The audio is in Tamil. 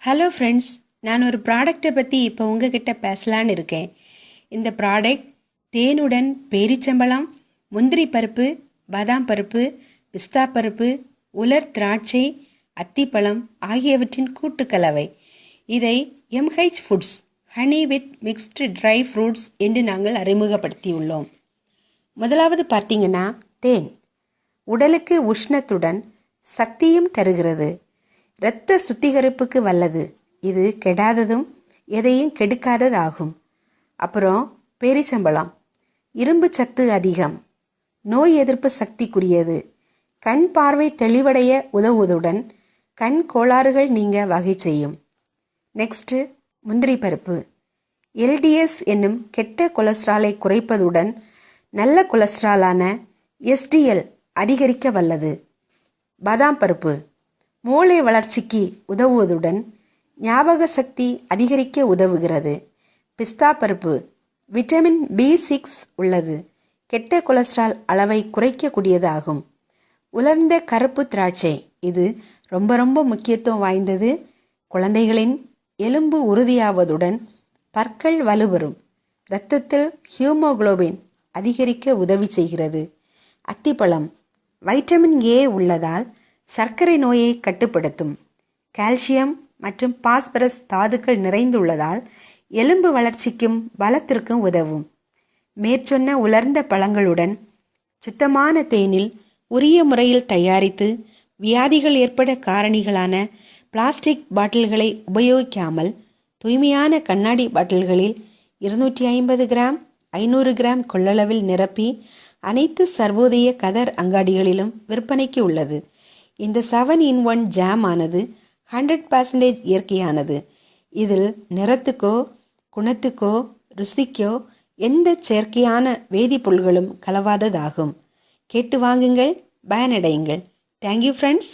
ஹலோ ஃப்ரெண்ட்ஸ், நான் ஒரு ப்ராடக்டை பற்றி இப்போ உங்ககிட்ட பேசலான்னு இருக்கேன். இந்த ப்ராடக்ட் தேனுடன் பேரிச்சம்பழம், முந்திரி பருப்பு, பாதாம் பருப்பு, பிஸ்தா பருப்பு, உலர் திராட்சை, அத்திப்பழம் ஆகியவற்றின் கூட்டுக்கலவை. இதை MH foods honey with mixed dry fruits என்று நாங்கள் அறிமுகப்படுத்தியுள்ளோம். முதலாவது பார்த்தீங்கன்னா தேன். உடலுக்கு உஷ்ணத்துடன் சக்தியும் தருகிறது. இரத்த சுத்திகரிப்புக்கு வல்லது. இது கெடாததும் எதையும் கெடுக்காததாகும். அப்புறம் பேரிச்சம்பழம். இரும்பு சத்து அதிகம், நோய் எதிர்ப்பு சக்திக்குரியது, கண் பார்வை தெளிவடைய உதவுவதுடன் கண் கோளாறுகள் நீங்க வகை செய்யும். நெக்ஸ்ட்டு முந்திரி பருப்பு. எல்டிஎஸ் என்னும் கெட்ட கொலஸ்ட்ராலை குறைப்பதுடன் நல்ல கொலஸ்ட்ராலான எஸ்டிஎல் அதிகரிக்க வல்லது. பாதாம் பருப்பு மூளை வளர்ச்சிக்கு உதவுவதுடன் ஞாபக சக்தி அதிகரிக்க உதவுகிறது. பிஸ்தா பருப்பு விட்டமின் B6 உள்ளது. கெட்ட கொலஸ்ட்ரால் அளவை குறைக்கக்கூடியதாகும். உலர்ந்த கருப்பு திராட்சை. இது ரொம்ப முக்கியத்துவம் வாய்ந்தது. குழந்தைகளின் எலும்பு உறுதியாவதுடன் பற்கள் வலுவரும். இரத்தத்தில் ஹியூமோகுளோபின் அதிகரிக்க உதவி செய்கிறது. அத்திப்பழம் வைட்டமின் A உள்ளதால் சர்க்கரை நோயை கட்டுப்படுத்தும். கால்சியம் மற்றும் பாஸ்பரஸ் தாதுக்கள் நிறைந்துள்ளதால் எலும்பு வளர்ச்சிக்கும் பலத்திற்கும் உதவும். மேற்சொன்ன உலர்ந்த பழங்களுடன் சுத்தமான தேனில் உரிய முறையில் தயாரித்து வியாதிகள் ஏற்பட காரணிகளான பிளாஸ்டிக் பாட்டில்களை உபயோகிக்காமல் தூய்மையான கண்ணாடி பாட்டில்களில் 250 கிராம் 500 கிராம் கொள்ளளவில் நிரப்பி அனைத்து சர்வோதய கதர் அங்காடிகளிலும் விற்பனைக்கு உள்ளது. இந்த 7-in-1 ஜாம் ஆனது 100% இயற்கையானது. இதில் நிறத்துக்கோ குணத்துக்கோ ருசிக்கோ எந்த செயற்கையான வேதிப்பொருள்களும் கலவாததாகும். கேட்டு வாங்குங்கள், பயனடையுங்கள். Thank you friends.